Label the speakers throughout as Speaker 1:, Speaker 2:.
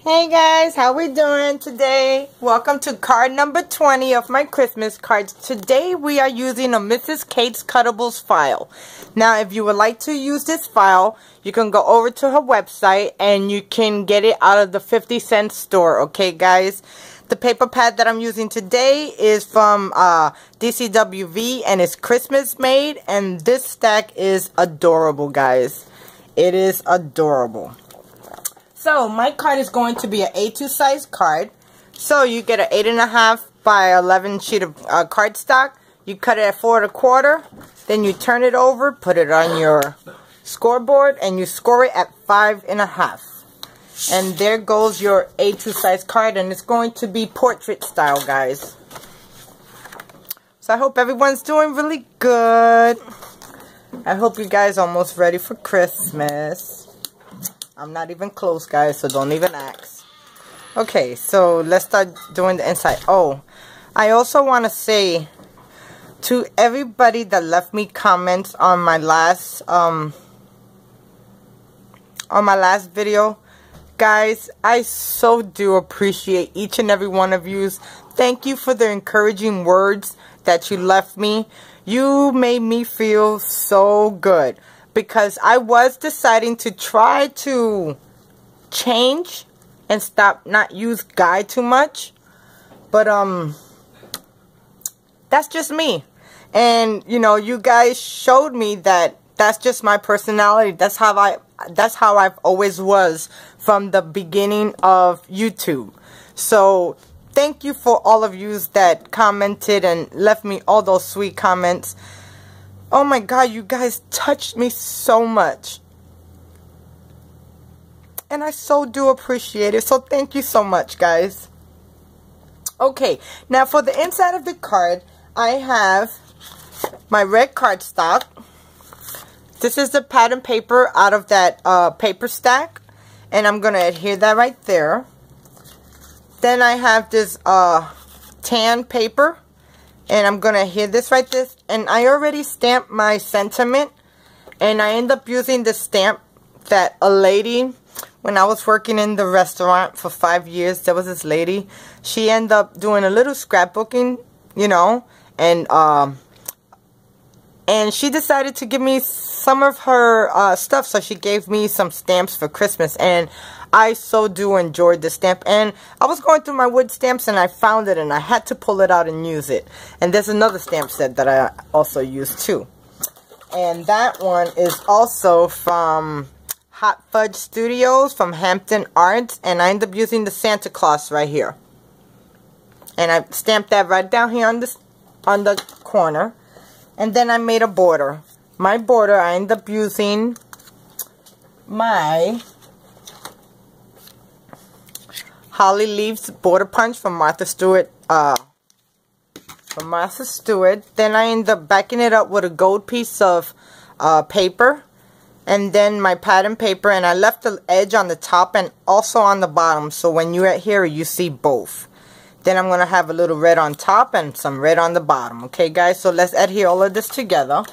Speaker 1: Hey guys, how we doing today? Welcome to card number 20 of my Christmas cards. Today we are using a Mrs. Kate's Cuttables file. Now if you would like to use this file, you can go over to her website and you can get it out of the 50-cent store, okay guys? The paper pad that I'm using today is from DCWV and it's Christmas made, and this stack is adorable guys. It is adorable. So, my card is going to be an A2 size card. So, you get an 8.5 by 11 sheet of cardstock. You cut it at 4 1/4. Then you turn it over, put it on your scoreboard, and you score it at 5.5. And there goes your A2 size card, and it's going to be portrait style, guys. So, I hope everyone's doing really good. I hope you guys are almost ready for Christmas. I'm not even close, guys, so don't even ask. Okay, so let's start doing the inside. Oh, I also want to say to everybody that left me comments on my last video, guys, I so do appreciate each and every one of you. Thank you for the encouraging words that you left me. You made me feel so good. Because I was deciding to try to change and stop not use Guy too much. But that's just me. And you know, you guys showed me that that's just my personality. That's how I've always was from the beginning of YouTube. So thank you for all of you that commented and left me all those sweet comments. Oh my God, you guys touched me so much. And I so do appreciate it. So thank you so much, guys. Okay, now for the inside of the card, I have my red cardstock. This is the pattern paper out of that paper stack. And I'm going to adhere that right there. Then I have this tan paper. And I'm going to adhere this right there. And I already stamped my sentiment. And I end up using the stamp that a lady, when I was working in the restaurant for 5 years, there was this lady. She ended up doing a little scrapbooking, you know. And she decided to give me some of her stuff. So she gave me some stamps for Christmas. And I so do enjoy the stamp. And I was going through my wood stamps and I found it and I had to pull it out and use it. And there's another stamp set that I also use too. And that one is also from Hot Fudge Studios from Hampton Arts. And I end up using the Santa Claus right here. And I stamped that right down here on the corner. And then I made a border. My border, I end up using my Holly Leaves Border Punch from Martha Stewart. Then I end up backing it up with a gold piece of paper. And then my pattern paper. And I left the edge on the top and also on the bottom. So when you adhere, you see both. Then I'm going to have a little red on top and some red on the bottom. Okay, guys? So let's adhere all of this together.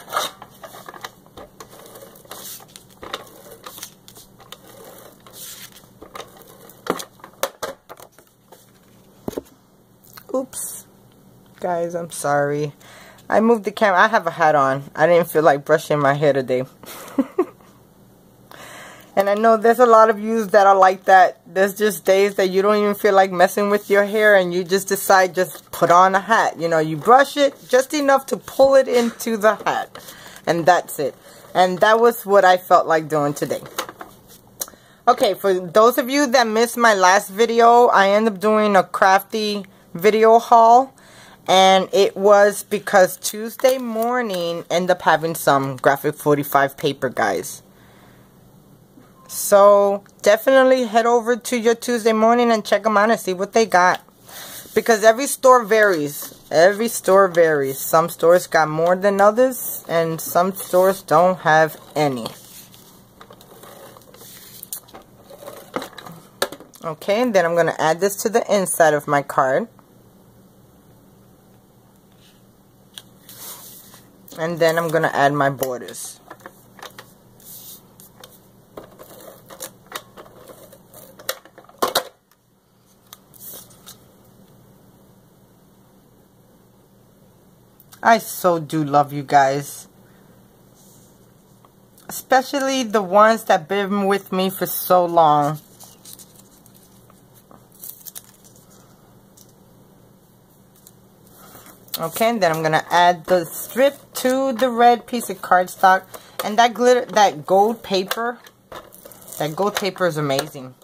Speaker 1: Oops. Guys, I'm sorry. I moved the camera. I have a hat on. I didn't feel like brushing my hair today. And I know there's a lot of you that are like that. There's just days that you don't even feel like messing with your hair and you just decide just put on a hat. You know, you brush it just enough to pull it into the hat. And that's it. And that was what I felt like doing today. Okay, for those of you that missed my last video, I ended up doing a crafty video haul. And it was because Tuesday morning ended up having some Graphic 45 paper, guys. So, definitely head over to your Tuesday morning and check them out and see what they got. Because every store varies. Every store varies. Some stores got more than others. And some stores don't have any. Okay, and then I'm going to add this to the inside of my card. And then I'm going to add my borders. I so do love you guys. Especially the ones that have been with me for so long. Okay, and then I'm going to add the strip to the red piece of cardstock. And that glitter, that gold paper is amazing.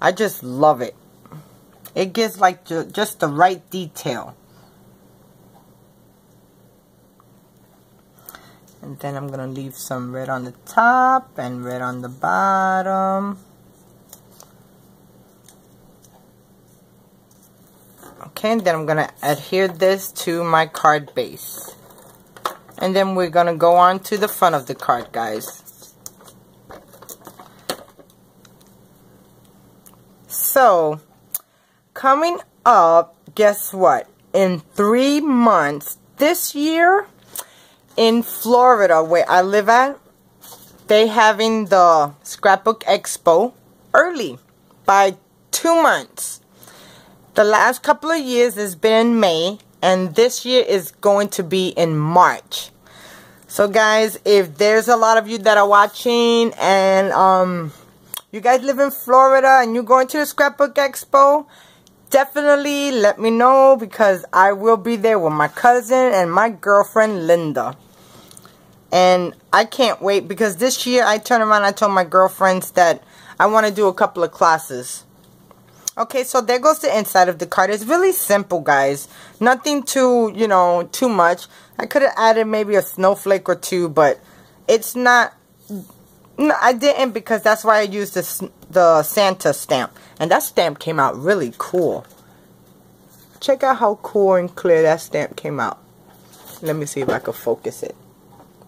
Speaker 1: I just love it. It gives like just the right detail. And then I'm going to leave some red on the top and red on the bottom. Okay, and then I'm going to adhere this to my card base. And then we're going to go on to the front of the card, guys. So, coming up, guess what? In 3 months, this year, in Florida, where I live at, they having the Scrapbook Expo early by 2 months. The last couple of years has been in May, and this year is going to be in March. So guys, if there's a lot of you that are watching and you guys live in Florida and you're going to the Scrapbook Expo, definitely let me know, because I will be there with my cousin and my girlfriend Linda. And I can't wait, because this year I turned around and I told my girlfriends that I want to do a couple of classes. Okay, so there goes the inside of the card. It's really simple, guys. Nothing too, you know, too much. I could have added maybe a snowflake or two, but it's not. No, I didn't, because that's why I used the Santa stamp. And that stamp came out really cool. Check out how cool and clear that stamp came out. Let me see if I can focus it.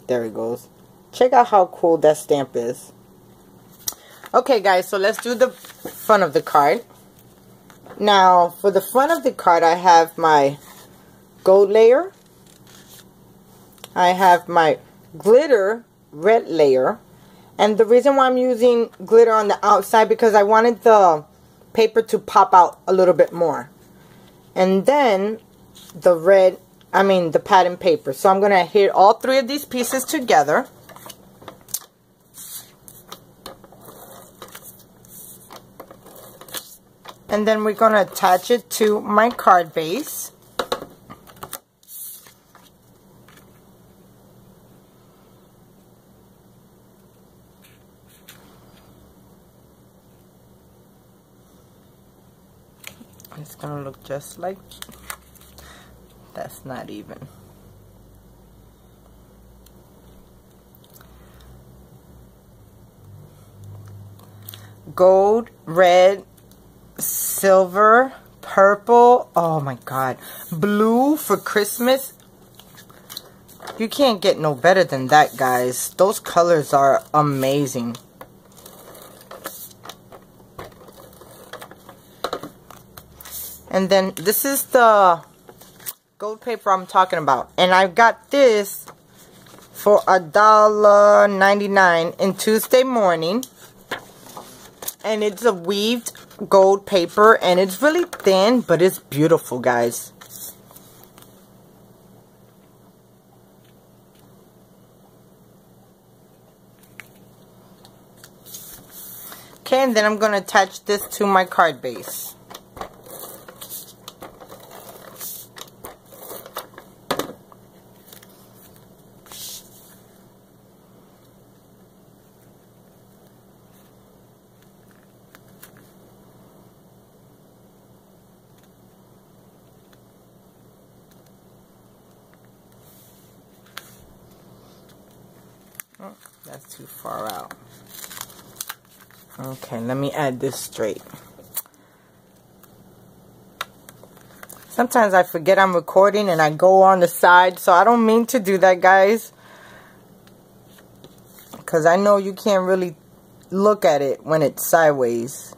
Speaker 1: There it goes. Check out how cool that stamp is. Okay, guys, so let's do the front of the card. Now, for the front of the card, I have my gold layer. I have my glitter red layer. And the reason why I'm using glitter on the outside, because I wanted the paper to pop out a little bit more. And then the the pattern paper. So I'm going to adhere all 3 of these pieces together. And then we're going to attach it to my card base. It's going to look just like, that's not even. Gold, red, silver, purple, oh my god, blue for Christmas. You can't get no better than that, guys. Those colors are amazing. And then this is the gold paper I'm talking about, and I got this for $1.99 in Tuesday Morning, and it's a weaved gold paper, and it's really thin, but it's beautiful, guys. Okay, and then I'm going to attach this to my card base. Oh, that's too far out. Okay, let me add this straight. Sometimes I forget I'm recording and I go on the side, so I don't mean to do that, guys. Because I know you can't really look at it when it's sideways.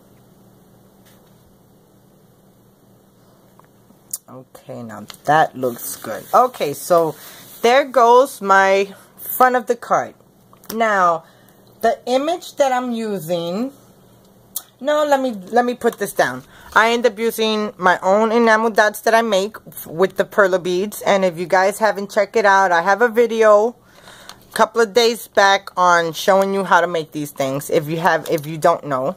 Speaker 1: Okay, now that looks good. Okay, so there goes my front of the card. Now, the image that I'm using No, let me put this down. I end up using my own enamel dots that I make with the perla beads. And if you guys haven't checked it out, I have a video a couple of days back on showing you how to make these things if you don't know.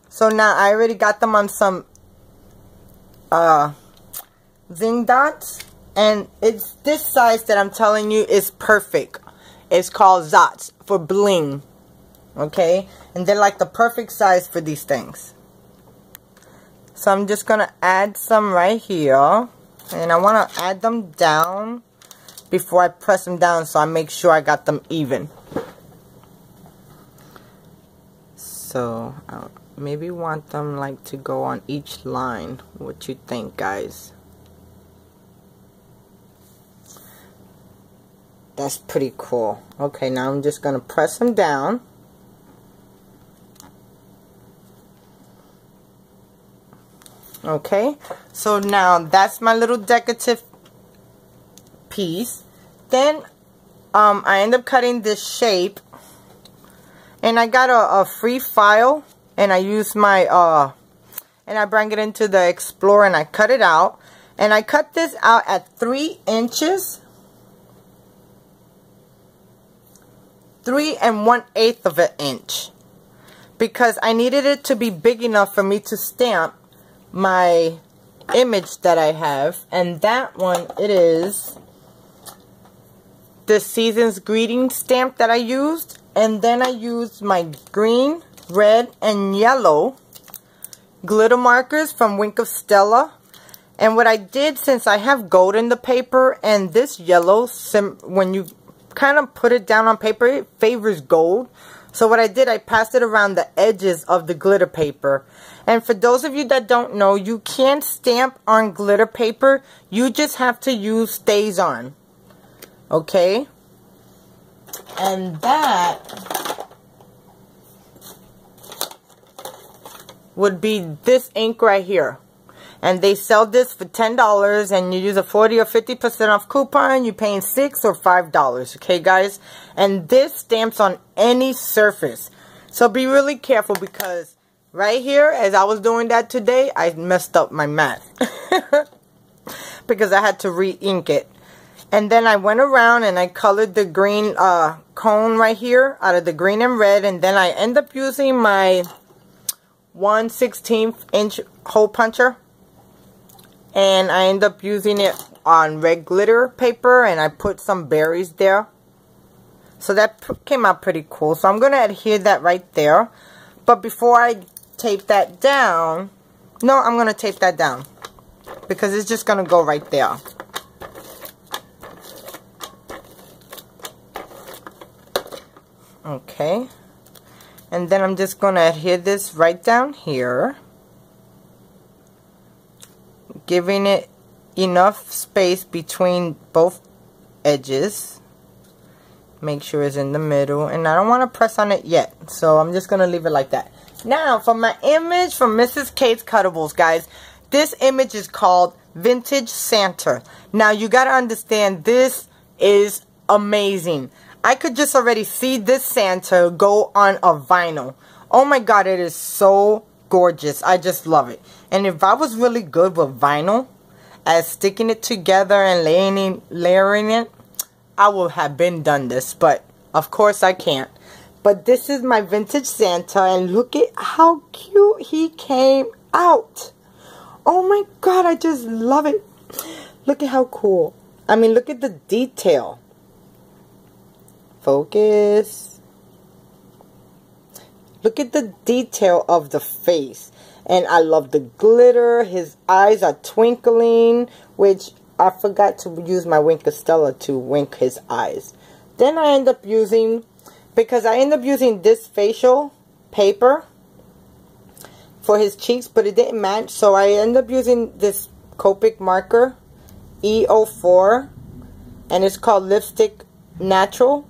Speaker 1: So now I already got them on some zing dots, and it's this size that I'm telling you is perfect. It's called Zots for bling. Okay, and they're like the perfect size for these things. So I'm just gonna add some right here, and I want to add them down before I press them down, so I make sure I got them even. So maybe want them like to go on each line. What you think, guys? That's pretty cool. Okay, now I'm just gonna press them down. Okay, so now that's my little decorative piece. Then I end up cutting this shape, and I got a free file, and I use my and I bring it into the Explorer and I cut it out, and I cut this out at 3 inches, 3 1/8 of an inch, because I needed it to be big enough for me to stamp my image that I have. And that one, it is the Season's Greeting stamp that I used. And then I used my green, red, and yellow glitter markers from Wink of Stella. And what I did, since I have gold in the paper, and this yellow, when you kind of put it down on paper, it favors gold. So what I did, I passed it around the edges of the glitter paper. And for those of you that don't know, you can't stamp on glitter paper. You just have to use StazOn. Okay? And that would be this ink right here. And they sell this for $10, and you use a 40 or 50% off coupon. You're paying $6 or $5. Okay, guys? And this stamps on any surface. So be really careful, because right here, as I was doing that today, I messed up my mat. Because I had to re-ink it. And then I went around and I colored the green cone right here out of the green and red. And then I end up using my 1/16 inch hole puncher. And I end up using it on red glitter paper, and I put some berries there. So that came out pretty cool. So I'm going to adhere that right there. But before I tape that down, no, I'm going to tape that down, because it's just going to go right there. Okay. And then I'm just going to adhere this right down here, giving it enough space between both edges. Make sure it's in the middle, and I don't want to press on it yet, so I'm just going to leave it like that. Now for my image from Mrs. Kate's Cuttables, guys, this image is called Vintage Santa. Now you got to understand, this is amazing. I could just already see this Santa go on a vinyl. Oh my god, it is so gorgeous. I just love it. And if I was really good with vinyl, as sticking it together and layering it, I would have been done this, but of course I can't. But this is my Vintage Santa, and look at how cute he came out. Oh my god, I just love it. Look at how cool. I mean, look at the detail. Focus. Look at the detail of the face. And I love the glitter. His eyes are twinkling, which I forgot to use my Wink of Stella to wink his eyes. Then I end up using, because I end up using this facial paper for his cheeks, but it didn't match. So I end up using this Copic marker, E04, and it's called Lipstick Natural.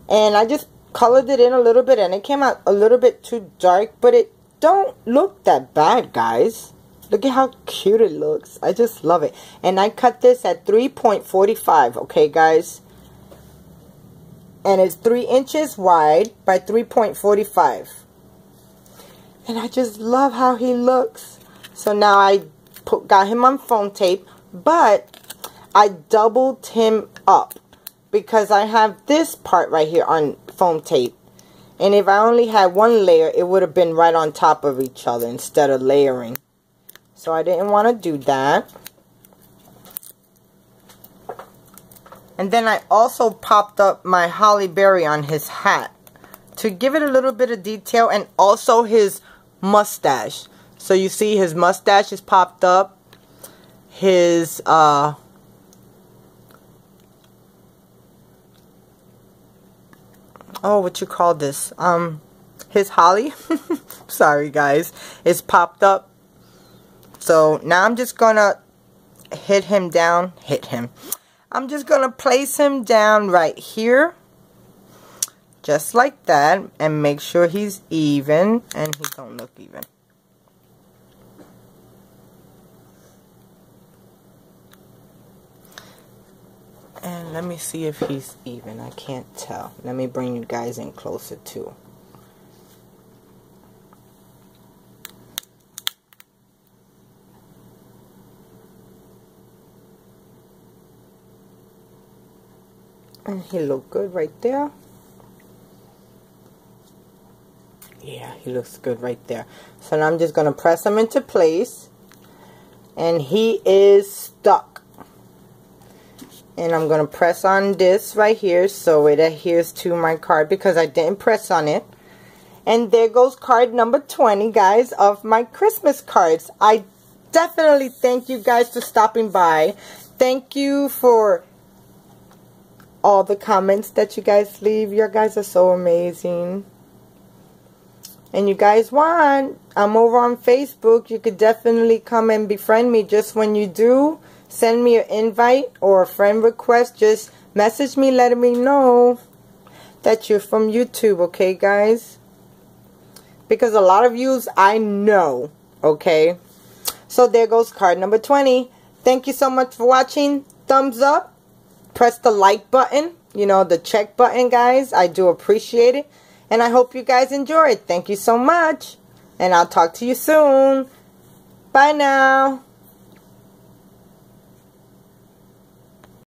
Speaker 1: And I just colored it in a little bit, and it came out a little bit too dark, but it don't look that bad, guys. Look at how cute it looks. I just love it. And I cut this at 3.45, okay, guys? And it's 3 inches wide by 3.45. And I just love how he looks. So now I got him on foam tape, but I doubled him up because I have this part right here on foam tape. And if I only had one layer, it would have been right on top of each other instead of layering. So I didn't want to do that. And then I also popped up my Holly Berry on his hat to give it a little bit of detail, and also his mustache. So you see his mustache is popped up. His oh, what you call this? His holly. Sorry guys, it's popped up. So now I'm just gonna I'm just gonna place him down right here, just like that, and make sure he's even, and he don't look even. And let me see if he's even. I can't tell. Let me bring you guys in closer too. And he look good right there. Yeah, he looks good right there. So now I'm just going to press him into place. And he is stuck. And I'm going to press on this right here so it adheres to my card because I didn't press on it. And there goes card number 20, guys, of my Christmas cards. I definitely thank you guys for stopping by. Thank you for all the comments that you guys leave. You guys are so amazing. And you guys want, I'm over on Facebook. You could definitely come and befriend me. Just when you do, send me an invite or a friend request. Just message me letting me know that you're from YouTube, okay guys? Because a lot of yous I know, okay? So there goes card number 20. Thank you so much for watching. Thumbs up. Press the like button, you know, the check button, guys. I do appreciate it. And I hope you guys enjoyed. Thank you so much. And I'll talk to you soon. Bye now.